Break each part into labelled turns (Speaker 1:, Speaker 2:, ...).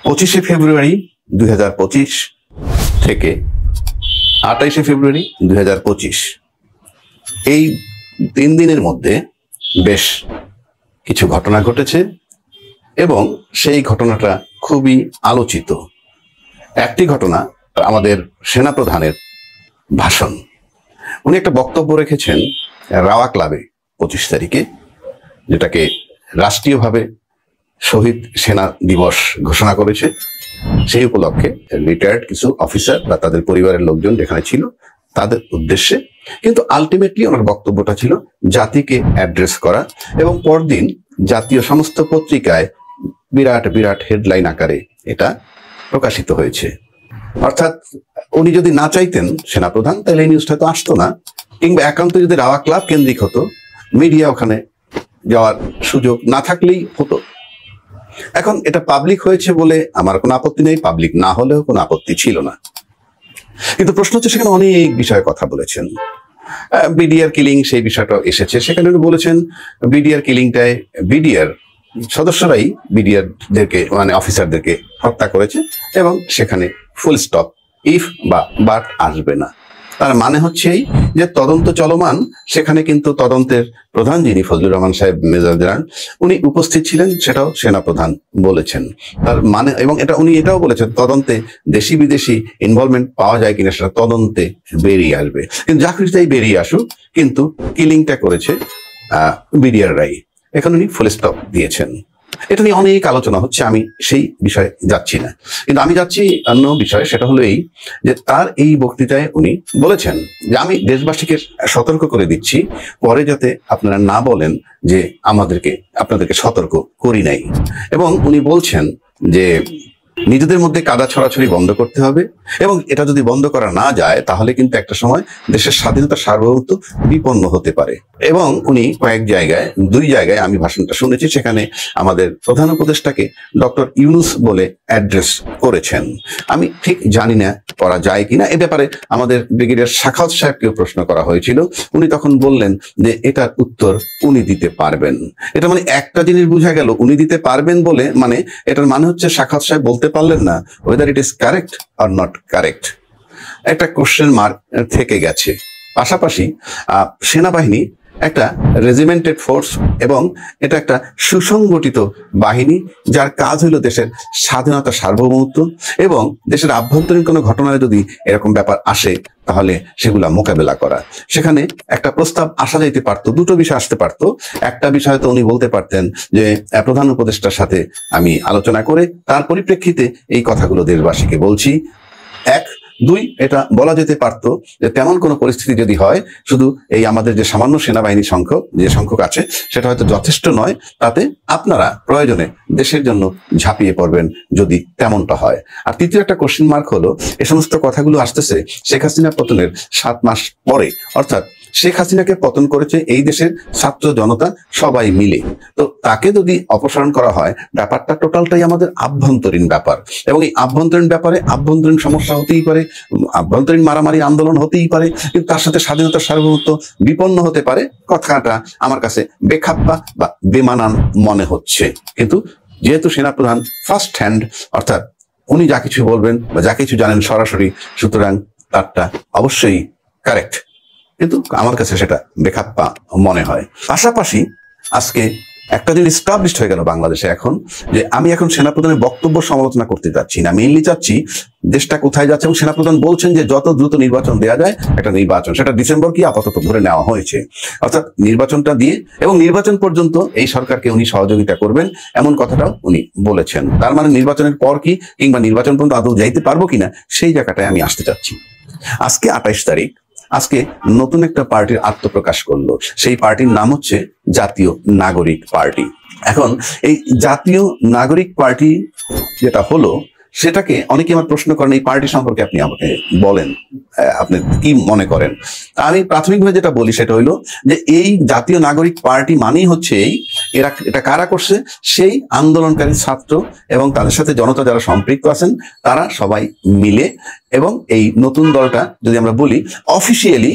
Speaker 1: 25শে ফেব্রুয়ারি 2025 থেকে 28শে ফেব্রুয়ারি 2025 এই 3 দিনের মধ্যে বেশ কিছু ঘটনা ঘটেছে এবং সেই ঘটনাটা খুবই আলোচিত। একটি ঘটনা আমাদের সেনাপ্রধানের ভাষণ। উনি একটা বক্তব্য রেখেছেন রাওয়া ক্লাবে 25 তারিখে, যেটাকে রাষ্ট্রীয়ভাবে শহীদ সেনা দিবস ঘোষণা করেছে। সেই উপলক্ষে রিটায়ার্ড কিছু অফিসার বা তাদের পরিবারের লোকজন যেখানে ছিল তাদের উদ্দেশ্যে, কিন্তু আলটিমেটলি ওনার বক্তব্যটা ছিল জাতিকে অ্যাড্রেস করা, এবং পরদিন জাতীয় সমস্ত পত্রিকায় বিরাট বিরাট হেডলাইন আকারে এটা প্রকাশিত হয়েছে। অর্থাৎ উনি যদি না চাইতেন সেনাপ্রধান, তাহলে এই নিউজটা তো আসতো না, কিংবা একান্ত যদি রাওয়া ক্লাব কেন্দ্রিক হতো, মিডিয়া ওখানে যাওয়ার সুযোগ না থাকলেই হতো। এখন এটা পাবলিক হয়েছে বলে আমার কোনো আপত্তি নেই, পাবলিক না হলেও কোনো আপত্তি ছিল না। কিন্তু প্রশ্ন হচ্ছে সেখানে অনেক বিষয়ে কথা বলেছেন। বিডিআর কিলিং সেই বিষয়টা এসেছে, সেখানে উনি বলেছেন বিডিআর কিলিংটায় বিডিআর সদস্যরাই বিডিআরদেরকে মানে অফিসারদেরকে হত্যা করেছে এবং সেখানে ফুল স্টপ, ইফ বা বাট আসবে না। তার মানে হচ্ছে এই যে তদন্ত চলমান, সেখানে কিন্তু তদন্তের প্রধান যিনি ফজলুর রহমান সাহেব মেজর জেনারেল উনি উপস্থিত ছিলেন, সেটাও সেনাপ্রধান বলেছেন। তার মানে এবং এটা উনি এটাও বলেছেন তদন্তে দেশি বিদেশি ইনভলভমেন্ট পাওয়া যায় কিনা সেটা তদন্তে বেরিয়ে আসবে, কিন্তু যা কিছু তাই বেরিয়ে আসুক, কিন্তু কিলিংটা করেছে বিডিআররাই। এখন উনি ফুল স্টপ দিয়েছেন। এটা নিয়ে অনেক আলোচনা হচ্ছে, আমি সেই বিষয়ে যাচ্ছি না, কিন্তু আমি যাচ্ছি অন্য বিষয়ে। সেটা হলো এই যে তার এই বক্তৃতায় উনি বলেছেন যে আমি দেশবাসীকে সতর্ক করে দিচ্ছি, পরে যাতে আপনারা না বলেন যে আপনাদেরকে সতর্ক করি নাই। এবং উনি বলছেন যে নিজেদের মধ্যে কাদা ছড়াছড়ি বন্ধ করতে হবে, এবং এটা যদি বন্ধ করা না যায় তাহলে কিন্তু একটা সময় দেশের স্বাধীনতা সার্বভৌমত্ব বিপন্ন হতে পারে। এবং উনি দুই জায়গায় আমি ভাষণটা শুনেছি, সেখানে আমাদের প্রধান উপদেষ্টাকে ডক্টর ইউনুস বলে অ্যাড্রেস করেছেন। আমি ঠিক জানি না করা যায় কিনা, এ ব্যাপারে আমাদের ব্রিগেডিয়ার সাখাওয়াত সাহেবকেও প্রশ্ন করা হয়েছিল। উনি তখন বললেন যে এটার উত্তর উনি দিতে পারবেন। এটা মানে একটা জিনিস বোঝা গেল, উনি দিতে পারবেন বলে মানে এটার মানে হচ্ছে সাখাওয়াত সাহেব বলতে পারলেন না whether it is correct or not correct। একটা কোশ্চেন মার্ক থেকে গেছে। পাশাপাশি সেনাবাহিনী একটা রেজিমেন্টেড ফোর্স এবং এটা একটা সুসংগঠিত বাহিনী, যার কাজ হলো দেশের স্বাধীনতা সার্বভৌমত্ব এবং দেশের আভ্যন্তরীণ কোনো ঘটনায় যদি এরকম ব্যাপার আসে তাহলে সেগুলা মোকাবেলা করা। সেখানে একটা প্রস্তাব আসা যাইতে পারতো, দুটো বিষয় আসতে পারতো। একটা বিষয় তো উনি বলতে পারতেন যে প্রধান উপদেষ্টার সাথে আমি আলোচনা করে তার পরিপ্রেক্ষিতে এই কথাগুলো দেশবাসীকে বলছি। 1, 2 এটা বলা যেতে পারতো যে তেমন কোনো পরিস্থিতি যদি হয়, শুধু এই আমাদের যে সামান্য সেনাবাহিনীর সংখ্যক আছে সেটা হয়তো যথেষ্ট নয়, তাতে আপনারা প্রয়োজনে দেশের জন্য ঝাঁপিয়ে পড়বেন যদি তেমনটা হয়। আর তৃতীয় একটা কোশ্চেন মার্ক হলো, এ সমস্ত কথাগুলো আসতেছে শেখ হাসিনা পতনের 7 মাস পরে, অর্থাৎ শেখ হাসিনাকে পতন করেছে এই দেশের ছাত্র জনতা সবাই মিলে। তো তাকে যদি অপসারণ করা হয়, ব্যাপারটা টোটালটাই আমাদের আভ্যন্তরীণ ব্যাপার, এবং এই আভ্যন্তরীণ ব্যাপারে আভ্যন্তরীণ সমস্যা হতেই পারে, আভ্যন্তরীণ মারামারি আন্দোলন হতেই পারে, কিন্তু তার সাথে স্বাধীনতার সার্বভৌমত্ব বিপন্ন হতে পারে। কথাটা আমার কাছে বেখাপ্পা বা বেমানান মনে হচ্ছে। কিন্তু যেহেতু সেনাপ্রধান ফার্স্ট হ্যান্ড, অর্থাৎ উনি যা কিছু বলবেন বা যা কিছু জানেন সরাসরি, সুতরাং তারটা অবশ্যই কারেক্ট, কিন্তু আমার কাছে সেটা বেখাপ্পা মনে হয়। পাশাপাশি আজকে একটা জিনিস এস্টাবলিশড হয়ে গেল বাংলাদেশে এখন, যে আমি এখন সেনাপ্রধানের বক্তব্য সমালোচনা করতে যাচ্ছি না, মেইনলি চাচ্ছি দেশটা কোথায় যাচ্ছে। এবং সেনাপ্রধান বলছেন যে যত দ্রুত নির্বাচন দেওয়া যায় একটা নির্বাচন, সেটা ডিসেম্বর কি আপাতত ধরে নেওয়া হয়েছে, অর্থাৎ নির্বাচনটা দিয়ে এবং নির্বাচন পর্যন্ত এই সরকারকে উনি সহযোগিতা করবেন এমন কথাটাও উনি বলেছেন। তার মানে নির্বাচনের পর কি কিংবা নির্বাচন পর্যন্ত আদৌ যাইতে পারবো কিনা সেই জায়গাটায় আমি আসতে চাচ্ছি। আজকে 28 তারিখ, আজকে নতুন একটা পার্টির আত্মপ্রকাশ করলো। সেই পার্টির নাম হচ্ছে জাতীয় নাগরিক পার্টি। এখন এই জাতীয় নাগরিক পার্টি যেটা হলো, সেটাকে অনেকে আমার প্রশ্ন করেন এই পার্টি সম্পর্কে আপনি আমাকে বলেন, আপনি কি মনে করেন। আমি প্রাথমিকভাবে যেটা বলি সেটা হইলো যে এই জাতীয় নাগরিক পার্টি মানেই হচ্ছে এটা কারা করছে, সেই আন্দোলনকারী ছাত্র এবং তাদের সাথে জনতা যারা সম্পৃক্ত আছেন তারা সবাই মিলে। এবং এই নতুন দলটা যদি আমরা বলি অফিসিয়ালি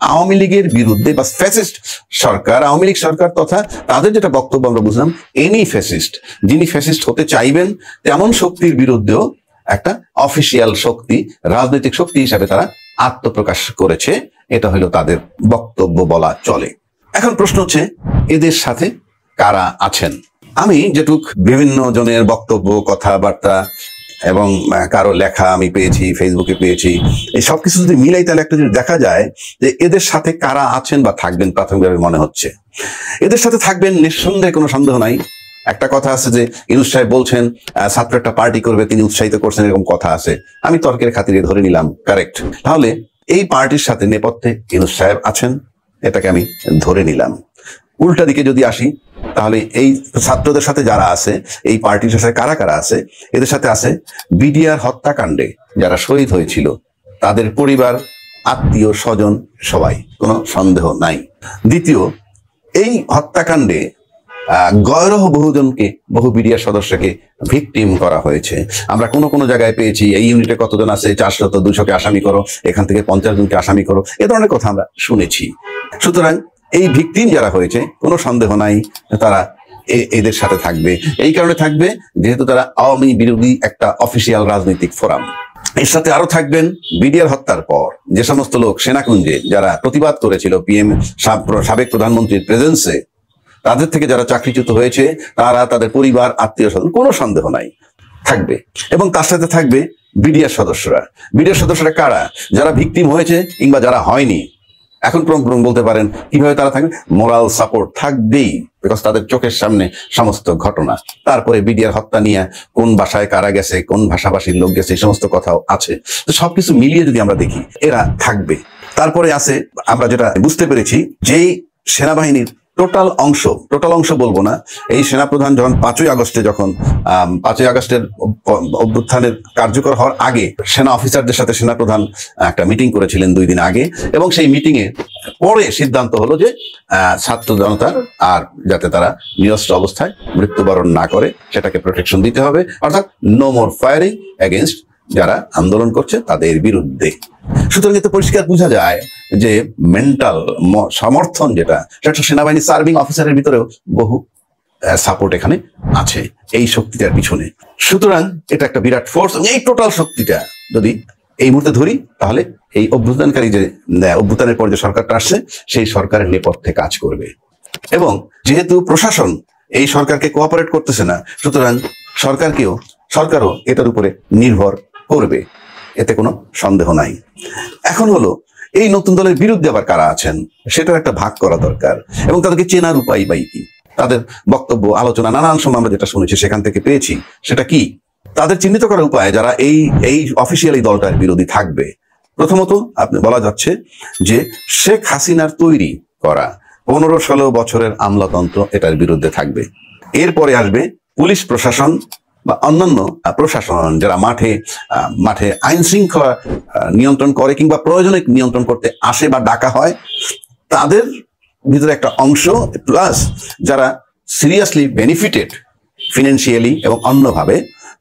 Speaker 1: আওয়ামী লীগের বিরুদ্ধে বা ফ্যাসিস্ট সরকার, আওয়ামী লীগ সরকার তথা তাদের যেটা বক্তব্য আমরা বুঝলাম, এনি ফ্যাসিস্ট, যিনি ফ্যাসিস্ট হতে চাইবেন তেমন শক্তির বিরুদ্ধেও একটা অফিসিয়াল শক্তি, রাজনৈতিক শক্তি হিসাবে তারা আত্মপ্রকাশ করেছে। এটা হলো তাদের বক্তব্য বলা চলে। এখন প্রশ্ন হচ্ছে এদের সাথে কারা আছেন? আমি যেটুক বিভিন্ন জনের বক্তব্য, কথাবার্তা এবং কারো লেখা আমি পেয়েছি, ফেসবুকে পেয়েছি, এই সবকিছু যদি মিলাই তাহলে একটা যদি দেখা যায় যে এদের সাথে কারা আছেন বা থাকবেন, প্রাথমিকভাবে মনে হচ্ছে এদের সাথে থাকবেন নিঃসন্দেহে, কোনো সন্দেহ নাই। একটা কথা আছে যে ইউনূস সাহেব বলছেন ছাত্র একটা পার্টি করবে, তিনি উৎসাহিত করছেন, এরকম কথা আছে। আমি তর্কের খাতিরে ধরে নিলাম, কারেক্ট। তাহলে এই পার্টির সাথে নেপথ্যে ইউনূস সাহেব আছেন, এটাকে আমি ধরে নিলাম। উল্টা দিকে যদি আসি, তাহলে এই ছাত্রদের সাথে যারা আছে, এই পার্টির সাথে কারা কারা আছে? এদের সাথে আছে বিডিআর হত্যাকাণ্ডে যারা শহীদ হয়েছিল, তাদের পরিবার, আত্মীয় স্বজন, সবাই, কোনো সন্দেহ নাই। দ্বিতীয়, এই হত্যাকাণ্ডে গয়রহ বহুজনকে, বহু বিডিআর সদস্যকে ভিকটিম করা হয়েছে। আমরা কোনো জায়গায় পেয়েছি এই ইউনিটে কতজন আছে, 400 তো 200কে আসামি করো, এখান থেকে 50 জনকে আসামি করো, এ ধরনের কথা আমরা শুনেছি। সুতরাং এই ভিকটিম যারা হয়েছে, কোনো সন্দেহ নাই তারা এদের সাথে থাকবে। এই কারণে থাকবে যেহেতু তারা আওয়ামী বিরোধী একটা অফিসিয়াল রাজনৈতিক ফোরাম। এর সাথে আরো থাকবেন বিডিআর হত্যার পর যে সমস্ত লোক সেনাকুঞ্জে যারা প্রতিবাদ করেছিল পিএম সাবেক প্রধানমন্ত্রীর প্রেজেন্সে, তাদের থেকে যারা চাকরিচ্যুত হয়েছে, তারা, তাদের পরিবার, আত্মীয় স্বজন, কোনো সন্দেহ নাই থাকবে। এবং তার সাথে থাকবে বিডিআর সদস্যরা। বিডিআর সদস্যরা কারা? যারা ভিকটিম হয়েছে কিংবা যারা হয়নি। এখন বলতে পারেন কিভাবে তারা থাকবে? মোরাল সাপোর্ট থাকবেই, বিকজ তাদের চোখের সামনে সমস্ত ঘটনা। তারপরে বিডিআর হত্যা নিয়ে কোন ভাষায় কারা গেছে, কোন ভাষাভাষীর লোক গেছে, এই সমস্ত কথাও আছে। তো সবকিছু মিলিয়ে যদি আমরা দেখি, এরা থাকবে। তারপরে আছে, আমরা যেটা বুঝতে পেরেছি, যেই সেনাবাহিনীর টোটাল অংশ বলবো না, এই সেনাপ্রধান যখন 5ই আগস্টের অভ্যুত্থানের কার্যকর হওয়ার আগে সেনা অফিসারদের সাথে সেনাপ্রধান একটা মিটিং করেছিলেন 2 দিন আগে, এবং সেই মিটিং এ পরে সিদ্ধান্ত হলো যে ছাত্র জনতার আর যাতে তারা নিরস্ত্র অবস্থায় মৃত্যুবরণ না করে সেটাকে প্রোটেকশন দিতে হবে, অর্থাৎ নো মোর ফায়ারিং এগেনস্ট যারা আন্দোলন করছে তাদের বিরুদ্ধে। সুতরাং এতে পরিষ্কার বোঝা যায় যে মেন্টাল সমর্থন যেটা, সেটা সেনাবাহিনী সার্ভিং অফিসারের ভিতরেও বহু সাপোর্ট এখানে আছে এই শক্তিটার পিছনে। সুতরাং এটা একটা বিরাট ফোর্স। এই টোটাল শক্তিটা যদি এই মুহূর্তে ধরি, তাহলে এই অভ্যুত্থানকারী যে অভ্যুত্থানের পর যে সরকারটা আসছে, সেই সরকারের নেপথ্যে কাজ করবে। এবং যেহেতু প্রশাসন এই সরকারকে কোঅপারেট করতেছে না, সুতরাং সরকারও এটার উপরে নির্ভর করবে, এতে কোনো সন্দেহ নাই। এখন হলো এই নতুন দলের বিরুদ্ধে আবার কারা আছেন, সেটার একটা ভাগ করা দরকার, এবং তাদেরকে চেনার উপায় বাই কি। তাদের বক্তব্য, আলোচনা নানান সময় আমরা যেটা শুনেছি সেখান থেকে পেয়েছি, সেটা কি? তাদের চিহ্নিত করার উপায় যারা এই অফিসিয়াল এই দলটার বিরোধী থাকবে। প্রথমত আপনি বলা যাচ্ছে যে শেখ হাসিনার তৈরি করা 15-16 বছরের আমলাতন্ত্র এটার বিরুদ্ধে থাকবে। এরপরে আসবে পুলিশ প্রশাসন বা অন্যান্য প্রশাসন যারা মাঠে আইন শৃঙ্খলা নিয়ন্ত্রণ করে কিংবা প্রয়োজনে নিয়ন্ত্রণ করতে আসে বা ডাকা হয়, তাদের ভিতরে একটা অংশ, প্লাস যারা সিরিয়াসলি বেনিফিটেড ফিনান্সিয়ালি এবং অন্যভাবে,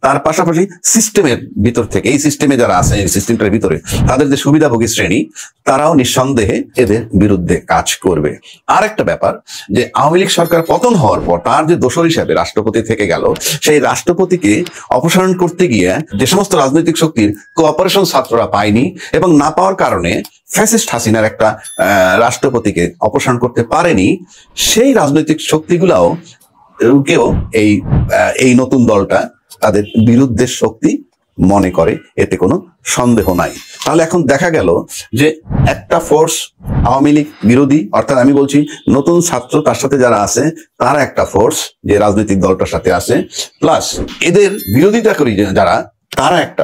Speaker 1: তার পাশাপাশি সিস্টেমের ভিতর থেকে, এই সিস্টেমে যারা আছে, এই সিস্টেমটার ভিতরে তাদের যে সুবিধাভোগী শ্রেণী, তারাও নিঃসন্দেহে এদের বিরুদ্ধে কাজ করবে। আর একটা ব্যাপার, যে আওয়ামী লীগ সরকার পতন হওয়ার পর তার যে দোসর হিসাবে রাষ্ট্রপতি থেকে গেল, সেই রাষ্ট্রপতিকে অপসারণ করতে গিয়ে যে সমস্ত রাজনৈতিক শক্তির কোঅপারেশন ছাত্ররা পায়নি, এবং না পাওয়ার কারণে ফ্যাসিস্ট হাসিনার একটা রাষ্ট্রপতিকে অপসারণ করতে পারেনি, সেই রাজনৈতিক শক্তিগুলাও এই নতুন দলটা তাদের বিরুদ্ধে শক্তি মনে করে, এতে কোনো সন্দেহ নাই। তাহলে এখন দেখা গেল যে একটা ফোর্স আওয়ামী লীগ বিরোধী, অর্থাৎ আমি বলছি নতুন ছাত্র, তার সাথে যারা আছে তারা একটা ফোর্স, যে রাজনৈতিক দলটার সাথে আছে, প্লাস এদের বিরোধিতা করি যারা, তারাও একটা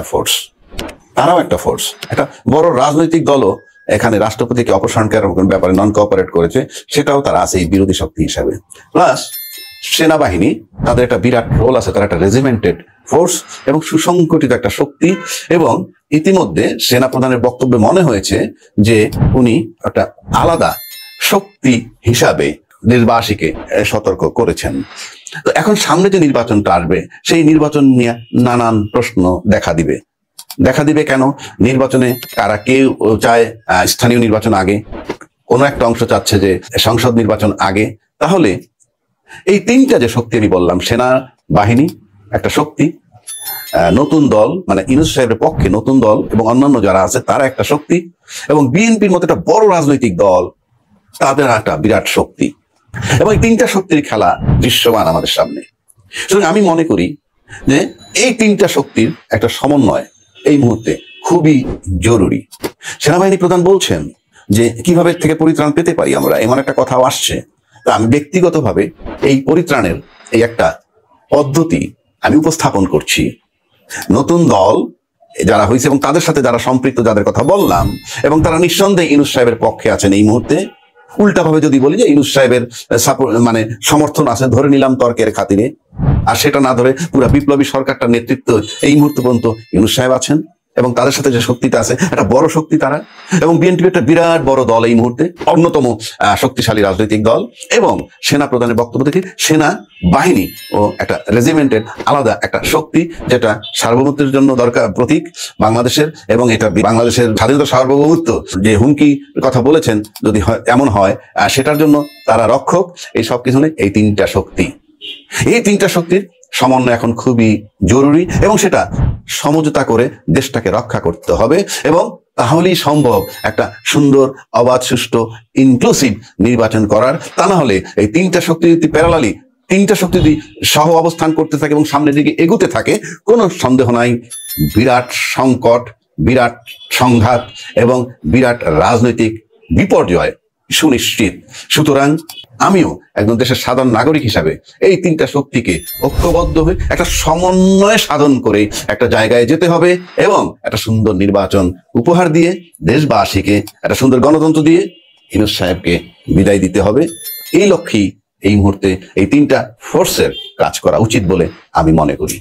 Speaker 1: ফোর্স। একটা বড় রাজনৈতিক দলও এখানে রাষ্ট্রপতিকে অপসারণ করার ব্যাপারে নন কোঅপারেট করেছে, সেটাও তারা আছে এই বিরোধী শক্তি হিসাবে। প্লাস সেনাবাহিনী, তাদের একটা বিরাট রোল আছে, তারা একটা রেজিমেন্টেড ফোর্স এবং সুসংগঠিত একটা শক্তি। এবং ইতিমধ্যে সেনাপ্রধানের বক্তব্যে মনে হয়েছে যে উনি একটা আলাদা শক্তি হিসাবে দেশবাসীকে সতর্ক করেছেন। তো এখন সামনে যে নির্বাচনটা আসবে, সেই নির্বাচন নিয়ে নানান প্রশ্ন দেখা দিবে। কেন নির্বাচনে কেউ চায় স্থানীয় নির্বাচন আগে, কোনো একটা অংশ চাচ্ছে যে সংসদ নির্বাচন আগে, তাহলে এই তিনটা যে শক্তি আমি বললাম, সেনা বাহিনী একটা শক্তি, নতুন দল মানে ইউনূস সাহেবের পক্ষে নতুন দল এবং অন্যান্য যারা আছে তারা একটা শক্তি, এবং বিএনপির মতো একটা বড় রাজনৈতিক দল, তাদের একটা বিরাট শক্তি, এবং এই তিনটা শক্তির খেলা দৃশ্যমান আমাদের সামনে। সুতরাং আমি মনে করি যে এই তিনটা শক্তির একটা সমন্বয় এই মুহূর্তে খুবই জরুরি। সেনাবাহিনী প্রধান বলছেন যে কিভাবে থেকে পরিত্রাণ পেতে পারি আমরা, এমন একটা কথাও আসছে। তা আমি ব্যক্তিগতভাবে এই পরিত্রাণের এই একটা পদ্ধতি আমি উপস্থাপন করছি। নতুন দল যারা হয়েছে এবং তাদের সাথে যারা সম্পৃক্ত, যাদের কথা বললাম, এবং তারা নিঃসন্দেহে ইউনূস সাহেবের পক্ষে আছেন এই মুহূর্তে। উল্টাভাবে যদি বলি যে ইউনূস সাহেবের মানে সমর্থন আছে ধরে নিলাম তর্কের খাতিরে, আর সেটা না ধরে পুরো বিপ্লবী সরকারটার নেতৃত্ব এই মুহূর্ত পর্যন্ত ইউনূস সাহেব আছেন, এবং তাদের সাথে যে শক্তিটা আছে একটা বড় শক্তি তারা, এবং বিএনপি একটা বিরাট বড় দল এই মুহূর্তে, অন্যতম শক্তিশালী রাজনৈতিক দল। এবং সেনা প্রধানের বক্তব্য থেকে সেনা বাহিনী ও একটা রেজিমেন্টের আলাদা একটা শক্তি, যেটা সার্বভৌমত্বের জন্য দরকার প্রতীক বাংলাদেশের, এবং এটা বাংলাদেশের স্বাধীনতা সার্বভৌমত্ব যে হুমকি কথা বলেছেন, যদি এমন হয় সেটার জন্য তারা রক্ষক। এই সব কিছু এই তিনটা শক্তি, এই তিনটা শক্তির সমন্বয় এখন খুবই জরুরি, এবং সেটা সমঝোতা করে দেশটাকে রক্ষা করতে হবে, এবং তাহলেই সম্ভব একটা সুন্দর, অবাধ, সুষ্ঠু, ইনক্লুসিভ নির্বাচন করার। তা না হলে এই তিনটা শক্তি যদি প্যারালালি, তিনটা শক্তি যদি সহ অবস্থান করতে থাকে এবং সামনের দিকে এগুতে থাকে, কোনো সন্দেহ নাই বিরাট সংকট, বিরাট সংঘাত এবং বিরাট রাজনৈতিক বিপর্যয় সুনিশ্চিত। সুতরাং আমিও একজন দেশের সাধারণ নাগরিক হিসাবে এই তিনটা শক্তিকে ঐক্যবদ্ধ হয়ে একটা সমন্বয় সাধন করে একটা জায়গায় যেতে হবে, এবং একটা সুন্দর নির্বাচন উপহার দিয়ে দেশবাসীকে একটা সুন্দর গণতন্ত্র দিয়ে ইউনূস সাহেবকে বিদায় দিতে হবে। এই লক্ষ্যেই এই মুহূর্তে এই তিনটা ফোর্সের কাজ করা উচিত বলে আমি মনে করি।